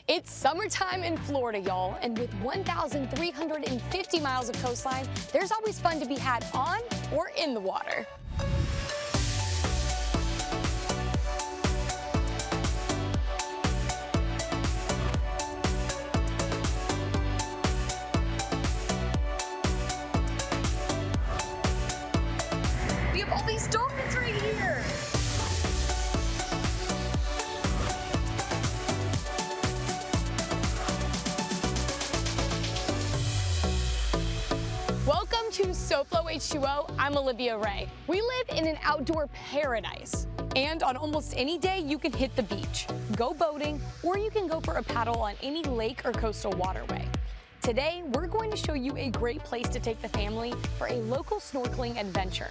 It's summertime in Florida, y'all, and with 1,350 miles of coastline, there's always fun to be had on or in the water. We have all these dolphins right here. Welcome to SoFlo H2O. I'm Olivia Ray. We live in an outdoor paradise, and on almost any day you can hit the beach, go boating, or you can go for a paddle on any lake or coastal waterway. Today, we're going to show you a great place to take the family for a local snorkeling adventure.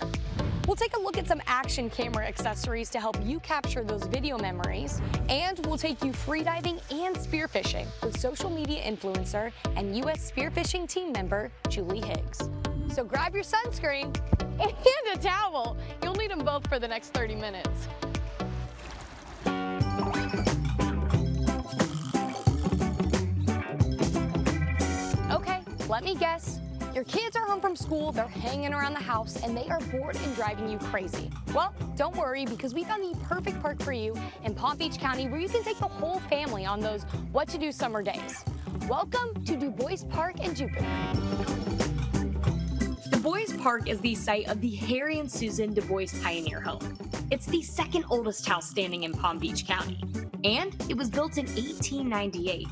We'll take a look at some action camera accessories to help you capture those video memories, and we'll take you freediving and spearfishing with social media influencer and U.S. spearfishing team member Julie Higgs. So grab your sunscreen and a towel. You'll need them both for the next 30 minutes. Okay, let me guess. Your kids are home from school, they're hanging around the house, and they are bored and driving you crazy. Well, don't worry, because we found the perfect park for you in Palm Beach County where you can take the whole family on those what-to-do summer days. Welcome to DuBois Park in Jupiter. DuBois Park is the site of the Harry and Susan DuBois Pioneer Home. It's the second oldest house standing in Palm Beach County, and it was built in 1898.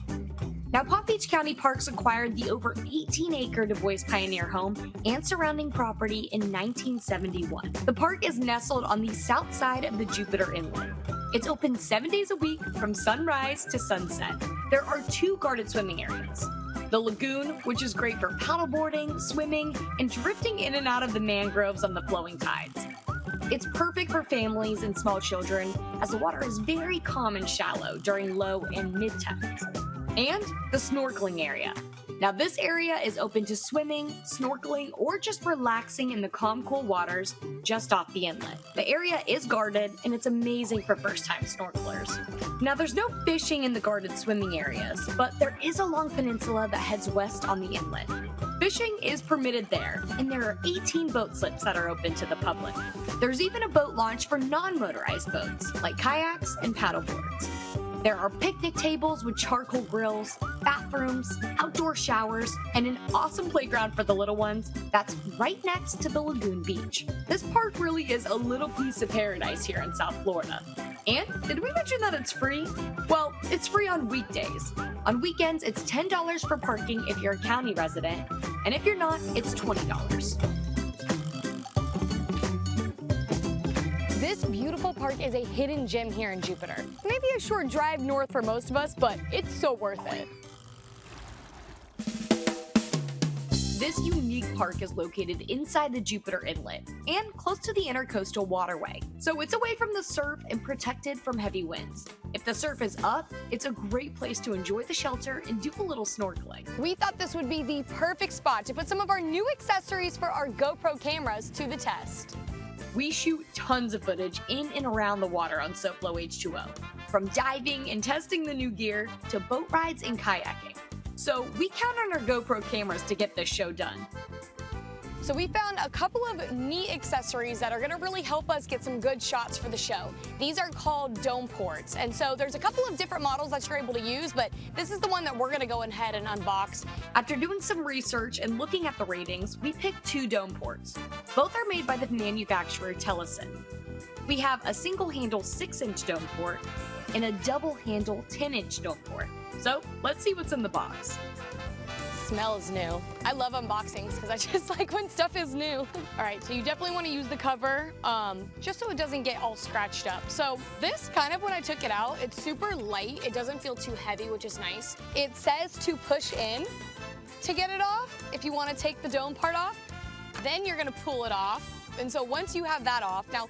Now, Palm Beach County Parks acquired the over 18-acre DuBois Pioneer Home and surrounding property in 1971. The park is nestled on the south side of the Jupiter Inlet. It's open 7 days a week from sunrise to sunset. There are 2 guarded swimming areas. The lagoon, which is great for paddleboarding, swimming, and drifting in and out of the mangroves on the flowing tides. It's perfect for families and small children, as the water is very calm and shallow during low and mid tides. And the snorkeling area. Now, this area is open to swimming, snorkeling, or just relaxing in the calm, cool waters just off the inlet. The area is guarded, and it's amazing for first-time snorkelers. Now, there's no fishing in the guarded swimming areas, but there is a long peninsula that heads west on the inlet. Fishing is permitted there, and there are 18 boat slips that are open to the public. There's even a boat launch for non-motorized boats, like kayaks and paddleboards. There are picnic tables with charcoal grills, bathrooms, outdoor showers, and an awesome playground for the little ones that's right next to the lagoon beach. This park really is a little piece of paradise here in South Florida. And did we mention that it's free? Well, it's free on weekdays. On weekends, it's $10 for parking if you're a county resident, and if you're not, it's $20. This beautiful park is a hidden gem here in Jupiter. Maybe a short drive north for most of us, but it's so worth it. This unique park is located inside the Jupiter Inlet and close to the Intercoastal Waterway, so it's away from the surf and protected from heavy winds. If the surf is up, it's a great place to enjoy the shelter and do a little snorkeling. We thought this would be the perfect spot to put some of our new accessories for our GoPro cameras to the test. We shoot tons of footage in and around the water on SoFlo H2O, from diving and testing the new gear to boat rides and kayaking. So we count on our GoPro cameras to get this show done. So we found a couple of neat accessories that are going to really help us get some good shots for the show. These are called dome ports, and so there's a couple of different models that you're able to use, but this is the one that we're going to go ahead and unbox. After doing some research and looking at the ratings, we picked 2 dome ports. Both are made by the manufacturer Telesin. We have a single-handle 6-inch dome port and a double-handle 10-inch dome port. So let's see what's in the box. Smells new. I love unboxings because I just like when stuff is new. All right, so you definitely want to use the cover just so it doesn't get all scratched up. So this kind of, when I took it out, it's super light. It doesn't feel too heavy, which is nice. It says to push in to get it off. If you want to take the dome part off, then you're going to pull it off. And so once you have that off, now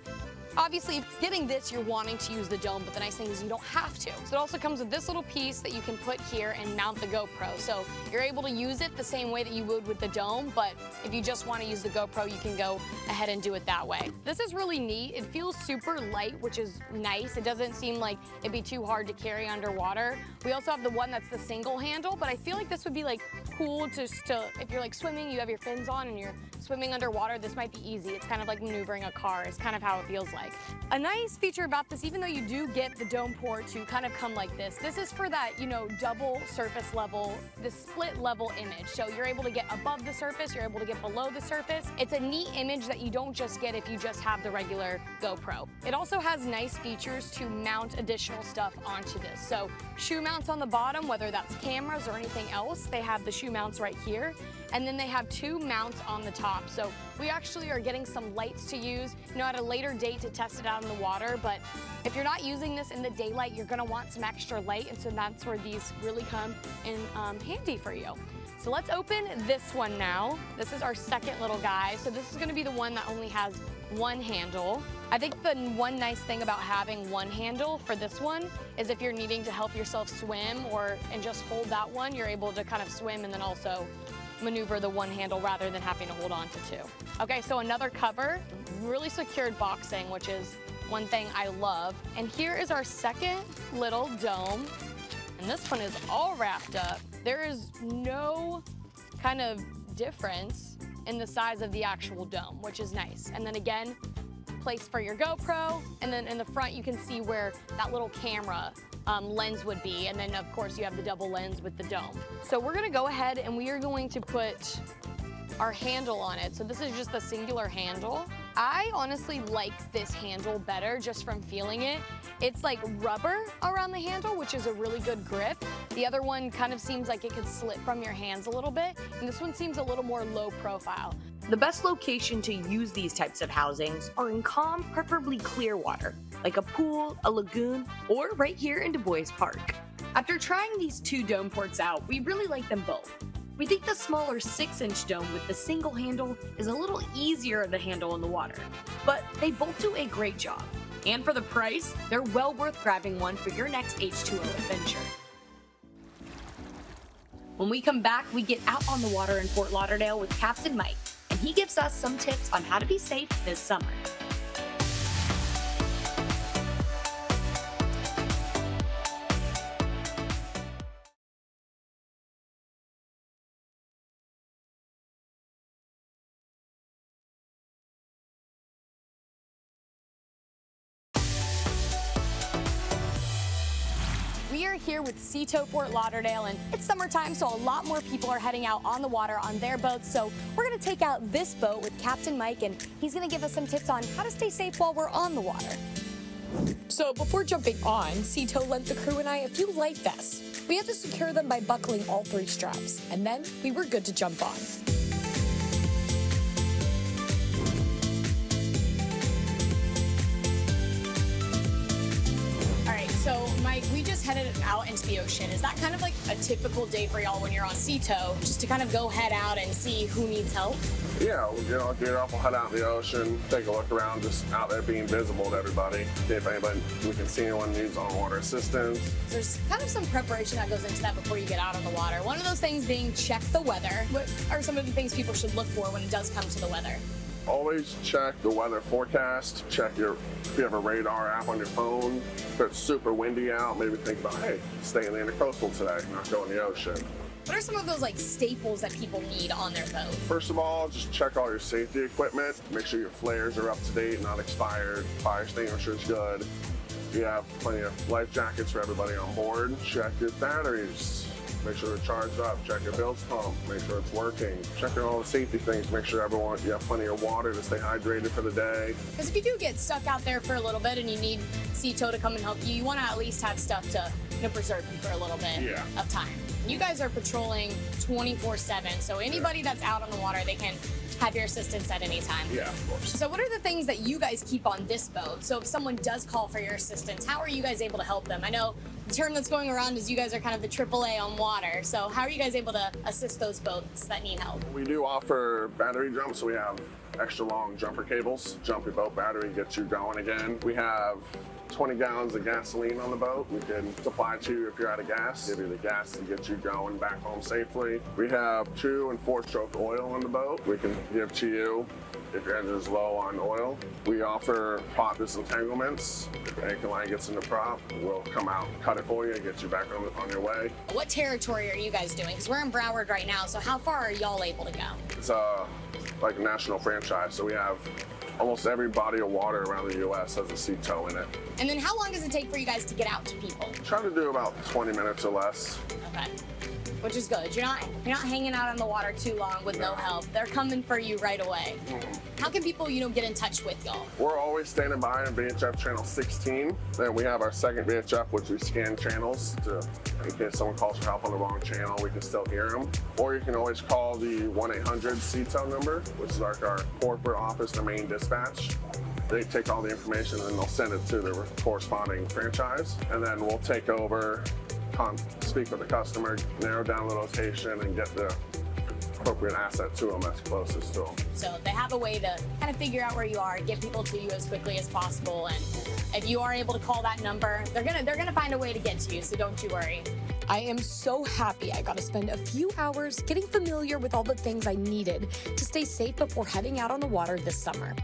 Obviously, if you're getting this, you're wanting to use the dome, but the nice thing is you don't have to. So it also comes with this little piece that you can put here and mount the GoPro. So you're able to use it the same way that you would with the dome, but if you just want to use the GoPro, you can go ahead and do it that way. This is really neat. It feels super light, which is nice. It doesn't seem like it'd be too hard to carry underwater. We also have the one that's the single handle, but I feel like this would be like cool just to, if you're like swimming, you have your fins on and you're swimming underwater, this might be easy. It's kind of like maneuvering a car. It's kind of how it feels like. A nice feature about this, even though you do get the dome port to kind of come like this is for that, you know, double surface level, the split level image. So you're able to get above the surface, you're able to get below the surface. It's a neat image that you don't just get if you just have the regular GoPro. It also has nice features to mount additional stuff onto this. So shoe mounts on the bottom, whether that's cameras or anything else, they have the shoe mounts right here. And then they have 2 mounts on the top. So we actually are getting some lights to use, you know, at a later date to test it out in the water. But if you're not using this in the daylight, you're gonna want some extra light. And so that's where these really come in handy for you. So let's open this one now. This is our second little guy. So this is gonna be the one that only has one handle. I think the one nice thing about having one handle for this one is if you're needing to help yourself swim and just hold that one, you're able to kind of swim and then also maneuver the one handle rather than having to hold on to 2. Okay, so another cover, really secured boxing, which is one thing I love. And here is our second little dome. And this one is all wrapped up. There is no kind of difference in the size of the actual dome, which is nice. And then again, place for your GoPro, and then in the front you can see where that little camera lens would be, and then of course you have the double lens with the dome. So we're gonna go ahead and we are going to put our handle on it. So this is just the singular handle. I honestly like this handle better just from feeling it. It's like rubber around the handle, which is a really good grip. The other one kind of seems like it could slip from your hands a little bit, and this one seems a little more low profile. The best location to use these types of housings are in calm, preferably clear water, like a pool, a lagoon, or right here in DuBois Park. After trying these 2 dome ports out, we really like them both. We think the smaller 6-inch dome with the single handle is a little easier to handle in the water, but they both do a great job. And for the price, they're well worth grabbing one for your next H2O adventure. When we come back, we get out on the water in Fort Lauderdale with Captain Mike, and he gives us some tips on how to be safe this summer. We are here with SeaTow Fort Lauderdale, and it's summertime, so a lot more people are heading out on the water on their boats. So we're going to take out this boat with Captain Mike, and he's going to give us some tips on how to stay safe while we're on the water. So before jumping on, SeaTow lent the crew and I a few life vests. We had to secure them by buckling all 3 straps, and then we were good to jump on. So, Mike, we just headed out into the ocean. Is that kind of like a typical day for y'all when you're on SeaTow, just to kind of go head out and see who needs help? Yeah, you know, get off, we'll head out in the ocean, take a look around, just out there being visible to everybody. See if anybody, we can see anyone needs on-water assistance. There's kind of some preparation that goes into that before you get out on the water. One of those things being check the weather. What are some of the things people should look for when it does come to the weather? Always check the weather forecast. Check if you have a radar app on your phone. If it's super windy out, maybe think about, hey, stay in the intercoastal today, not go in the ocean. What are some of those like staples that people need on their boat? First of all, just check all your safety equipment. Make sure your flares are up to date, not expired. Fire extinguisher's good. You have plenty of life jackets for everybody on board. Check your batteries. Make sure they're charged up. Check your bilge pump. Make sure it's working. Check all the safety things. Make sure you have plenty of water to stay hydrated for the day. Because if you do get stuck out there for a little bit and you need SeaTow to come and help you, you want to at least have stuff to preserve you for a little bit of time. You guys are patrolling 24/7, so anybody that's out on the water, they can have your assistance at any time. Yeah, of course. So what are the things that you guys keep on this boat? So if someone does call for your assistance, how are you guys able to help them? I know the term that's going around is you guys are kind of the AAA on water. So how are you guys able to assist those boats that need help? We do offer battery jumps, so we have extra long jumper cables. Jump your boat battery, get you going again. We have 20 gallons of gasoline on the boat. We can supply to you if you're out of gas, give you the gas to get you going back home safely. We have 2- and 4-stroke oil on the boat. We can give to you if your engine is low on oil. We offer prop disentanglements. If the anchor line gets in the prop, we'll come out, cut it for you, and get you back on your way. What territory are you guys doing? Because we're in Broward right now, so how far are y'all able to go? It's like a national franchise, so we have almost every body of water around the U.S. has a SeaTow in it. And then how long does it take for you guys to get out to people? Try to do about 20 minutes or less. Okay. Which is good. You're not hanging out on the water too long with no help. They're coming for you right away. How can people, get in touch with y'all? We're always standing by on VHF channel 16. Then we have our second VHF, which we scan channels in case someone calls for help on the wrong channel, we can still hear them. Or you can always call the 1-800-SeaTow number, which is like our corporate office, the main dispatch. They take all the information and they'll send it to the corresponding franchise. And then we'll take over, speak with the customer, narrow down the location, and get the appropriate asset to them that's closest to them. So they have a way to kind of figure out where you are, get people to you as quickly as possible, and if you are able to call that number, they're gonna find a way to get to you, so don't you worry. I am so happy I got to spend a few hours getting familiar with all the things I needed to stay safe before heading out on the water this summer.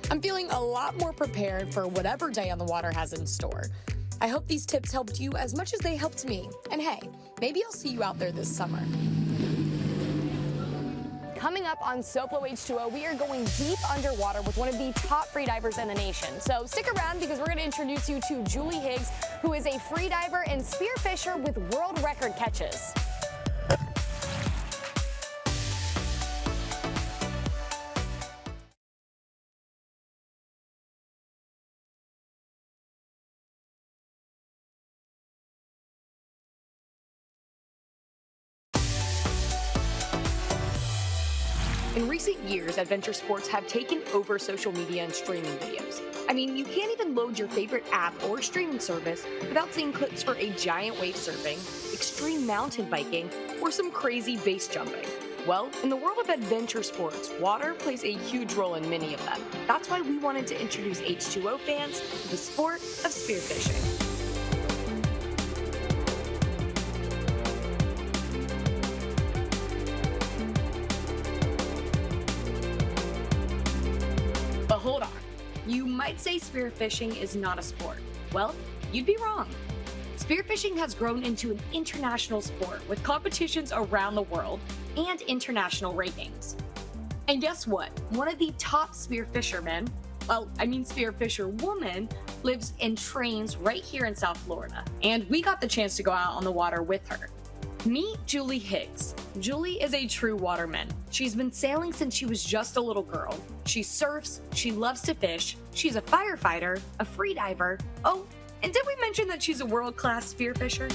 I'm feeling a lot more prepared for whatever day on the water has in store. I hope these tips helped you as much as they helped me. And hey, maybe I'll see you out there this summer. Coming up on SoFlo H2O, we are going deep underwater with one of the top freedivers in the nation. So stick around because we're going to introduce you to Julie Higgs, who is a freediver and spearfisher with world record catches. In recent years, adventure sports have taken over social media and streaming videos. I mean, you can't even load your favorite app or streaming service without seeing clips for a giant wave surfing, extreme mountain biking, or some crazy base jumping. Well, in the world of adventure sports, water plays a huge role in many of them. That's why we wanted to introduce H2O fans to the sport of spearfishing. But hold on, you might say spearfishing is not a sport. Well, you'd be wrong. Spearfishing has grown into an international sport with competitions around the world and international rankings. And guess what? One of the top spearfishermen, spearfisher woman, lives and trains right here in South Florida. And we got the chance to go out on the water with her. Meet Julie Higgs. Julie is a true waterman. She's been sailing since she was just a little girl. She surfs, she loves to fish, she's a firefighter, a freediver. Oh, and did we mention that she's a world-class spearfisher?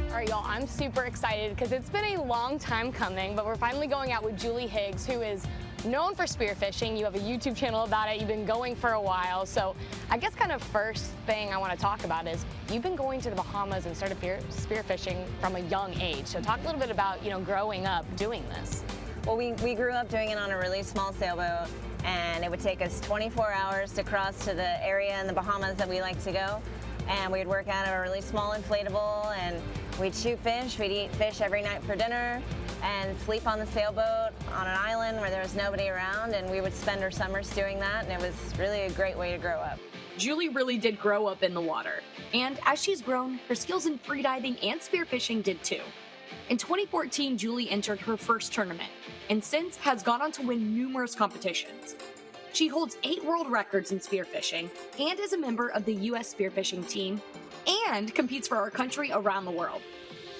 All right, y'all, I'm super excited because it's been a long time coming, but we're finally going out with Julie Higgs, who is known for spearfishing. You have a YouTube channel about it. You've been going for a while. So I guess kind of first thing I want to talk about is you've been going to the Bahamas and started spearfishing from a young age. So talk a little bit about, growing up doing this. Well, we grew up doing it on a really small sailboat, and it would take us 24 hours to cross to the area in the Bahamas that we like to go. And we'd work out of a really small inflatable, and we'd shoot fish. We'd eat fish every night for dinner and sleep on the sailboat on an island where there was nobody around, and we would spend our summers doing that, and it was really a great way to grow up. Julie really did grow up in the water, and as she's grown, her skills in freediving and spearfishing did too. In 2014, Julie entered her first tournament, and since has gone on to win numerous competitions. She holds 8 world records in spearfishing, and is a member of the U.S. spearfishing team, and competes for our country around the world.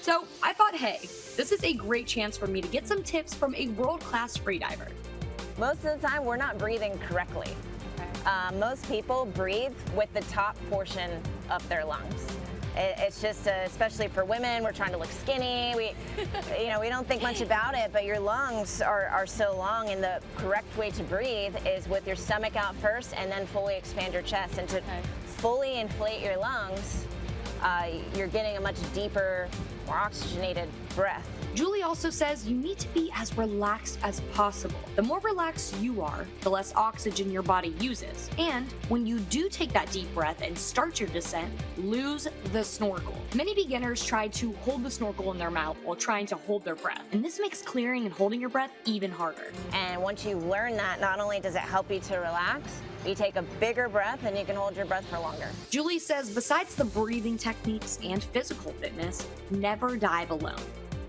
So I thought, hey, this is a great chance for me to get some tips from a world-class freediver. Most of the time, we're not breathing correctly. Most people breathe with the top portion of their lungs. It's just, especially for women, we're trying to look skinny. We don't think much about it, but your lungs are so long, and the correct way to breathe is with your stomach out first and then fully expand your chest. And to fully inflate your lungs, you're getting a much deeper, more oxygenated breath. Julie also says you need to be as relaxed as possible. The more relaxed you are, the less oxygen your body uses. And when you do take that deep breath and start your descent, lose the snorkel. Many beginners try to hold the snorkel in their mouth while trying to hold their breath, and this makes clearing and holding your breath even harder. And once you learn that, not only does it help you to relax, you take a bigger breath and you can hold your breath for longer. Julie says besides the breathing techniques and physical fitness, never dive alone.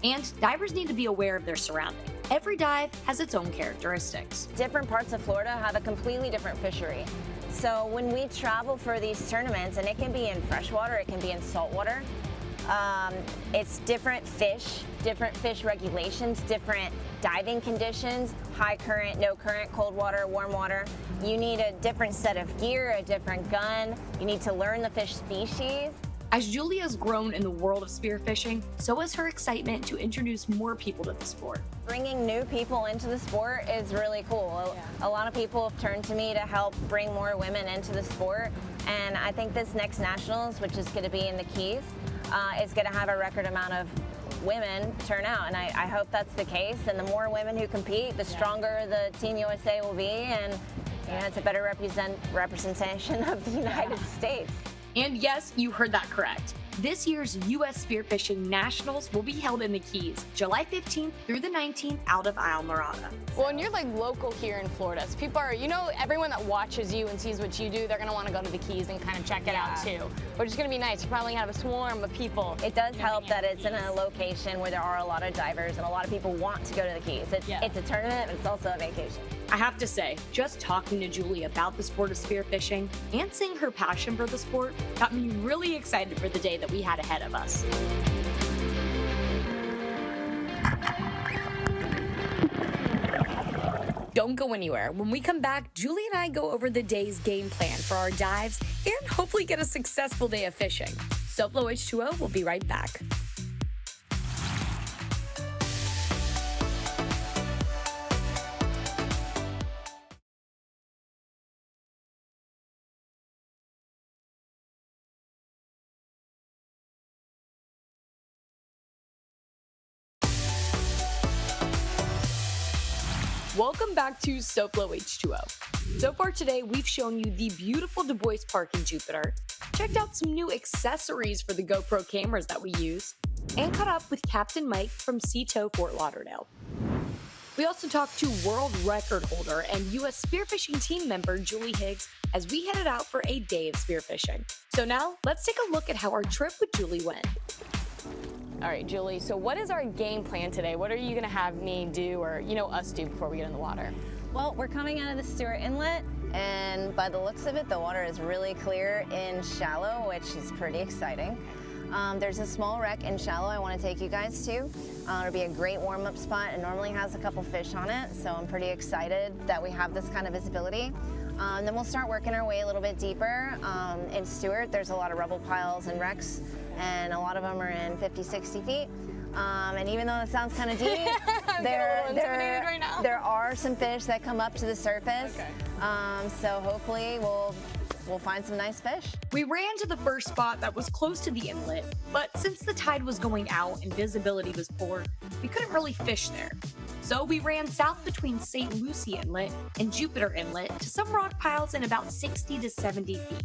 And divers need to be aware of their surroundings. Every dive has its own characteristics. Different parts of Florida have a completely different fishery. So when we travel for these tournaments, and it can be in freshwater, it can be in saltwater, it's different fish regulations, different diving conditions, high current, no current, cold water, warm water. You need a different set of gear, a different gun. You need to learn the fish species. As Julie has grown in the world of spearfishing, so has her excitement to introduce more people to the sport. Bringing new people into the sport is really cool. A lot of people have turned to me to help bring more women into the sport, and I think this next Nationals, which is going to be in the Keys, is going to have a record amount of women turn out, and I hope that's the case. And the more women who compete, the stronger the Team USA will be, and it's a better representation of the United States. And yes, you heard that correct. This year's U.S. Spearfishing Nationals will be held in the Keys, July 15th through the 19th out of Islamorada. Well, and you're like local here in Florida. So people are, everyone that watches you and sees what you do, they're going to want to go to the Keys and kind of check it out too. Which is going to be nice. You're probably going to have a swarm of people. It does help that it's in a location where there are a lot of divers and a lot of people want to go to the Keys. It's a tournament, but it's also a vacation. I have to say, just talking to Julie about the sport of spearfishing and seeing her passion for the sport got me really excited for the day that we had ahead of us. Don't go anywhere. When we come back, Julie and I go over the day's game plan for our dives and hopefully get a successful day of fishing. SoFlo H2O will be right back. Welcome back to SoFlo H2O. So far today, we've shown you the beautiful DuBois Park in Jupiter, checked out some new accessories for the GoPro cameras that we use, and caught up with Captain Mike from SeaTow Fort Lauderdale. We also talked to world record holder and U.S. spearfishing team member Julie Higgs as we headed out for a day of spearfishing. So now, let's take a look at how our trip with Julie went. All right, Julie, so what is our game plan today? What are you going to have me do or, us do before we get in the water? Well, we're coming out of the Stewart Inlet, and by the looks of it, the water is really clear in shallow, which is pretty exciting. There's a small wreck in shallow I want to take you guys to. It'll be a great warm-up spot. It normally has a couple fish on it, so I'm pretty excited that we have this kind of visibility. Then we'll start working our way a little bit deeper. In Stewart, there's a lot of rubble piles and wrecks, and a lot of them are in 50, 60 feet. And even though it sounds kind of deep, there are some fish that come up to the surface. Okay. So hopefully we'll find some nice fish. We ran to the first spot that was close to the inlet, but since the tide was going out and visibility was poor, we couldn't really fish there. So we ran south between St. Lucie Inlet and Jupiter Inlet to some rock piles in about 60 to 70 feet.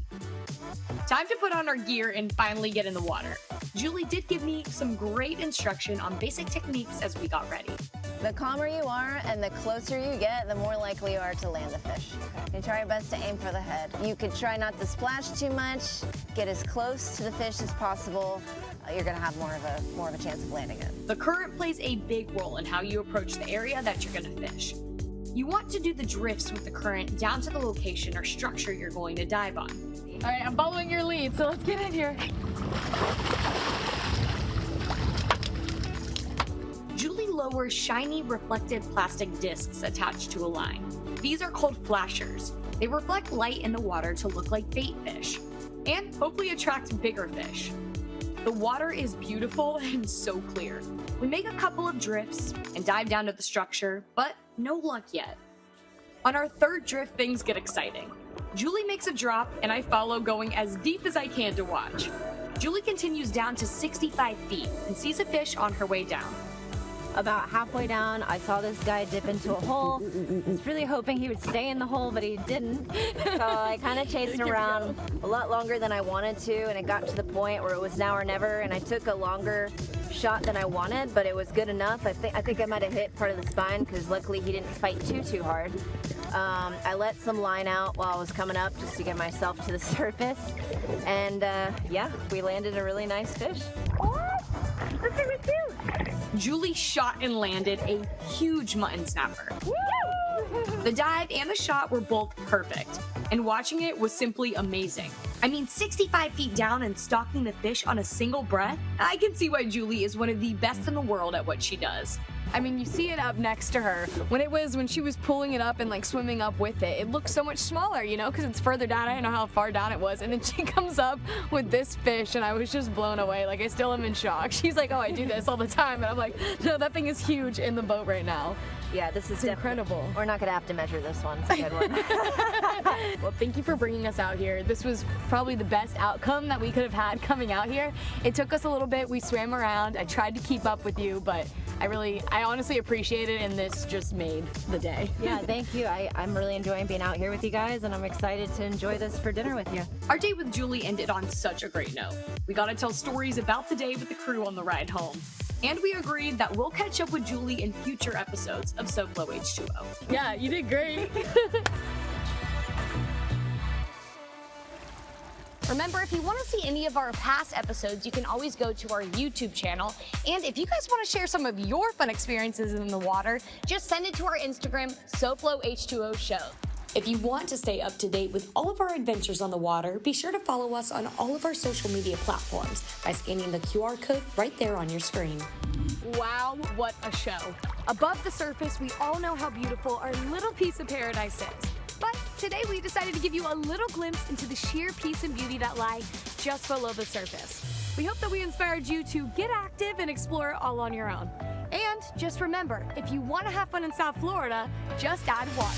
Time to put on our gear and finally get in the water. Julie did give me some great instruction on basic techniques as we got ready. The calmer you are and the closer you get, the more likely you are to land the fish. You try your best to aim for the head. You could try not to splash too much, get as close to the fish as possible. You're going to have more of a chance of landing it. The current plays a big role in how you approach the area that you're going to fish. You want to do the drifts with the current down to the location or structure you're going to dive on. All right, I'm following your lead, so let's get in here. Julie lowers shiny reflective plastic discs attached to a line. These are called flashers. They reflect light in the water to look like bait fish and hopefully attract bigger fish. The water is beautiful and so clear. We make a couple of drifts and dive down to the structure, but no luck yet. On our third drift, things get exciting. Julie makes a drop and I follow, going as deep as I can to watch. Julie continues down to 65 feet and sees a fish on her way down. About halfway down, I saw this guy dip into a hole. I was really hoping he would stay in the hole, but he didn't. So I kind of chased around a lot longer than I wanted to, and it got to the point where it was now or never, and I took a longer shot than I wanted, but it was good enough. I think I might have hit part of the spine, because luckily he didn't fight too hard. I let some line out while I was coming up just to get myself to the surface, and yeah, we landed a really nice fish. What? This thing was cute. Julie shot and landed a huge mutton snapper. The dive and the shot were both perfect, and watching it was simply amazing. I mean, 65 feet down and stalking the fish on a single breath? I can see why Julie is one of the best in the world at what she does. I mean, you see it up next to her. When she was pulling it up and like swimming up with it, it looked so much smaller, you know, because it's further down. I don't know how far down it was. And then she comes up with this fish, and I was just blown away. Like, I still am in shock. She's like, oh, I do this all the time. And I'm like, no, that thing is huge in the boat right now. Yeah, this is incredible. We're not going to have to measure this one. It's a good one. Well, thank you for bringing us out here. This was probably the best outcome that we could have had coming out here. It took us a little bit. We swam around. I tried to keep up with you, but I honestly appreciate it, and this just made the day. Yeah, thank you. I'm really enjoying being out here with you guys, and I'm excited to enjoy this for dinner with you. Our day with Julie ended on such a great note. We got to tell stories about the day with the crew on the ride home. And we agreed that we'll catch up with Julie in future episodes of SoFlo H2O. Yeah, you did great. Remember, if you want to see any of our past episodes, you can always go to our YouTube channel. And if you guys want to share some of your fun experiences in the water, just send it to our Instagram, SoFlo H2O Show. If you want to stay up to date with all of our adventures on the water, be sure to follow us on all of our social media platforms by scanning the QR code right there on your screen. Wow, what a show. Above the surface, we all know how beautiful our little piece of paradise is. But today we decided to give you a little glimpse into the sheer peace and beauty that lie just below the surface. We hope that we inspired you to get active and explore it all on your own. And just remember, if you want to have fun in South Florida, just add water.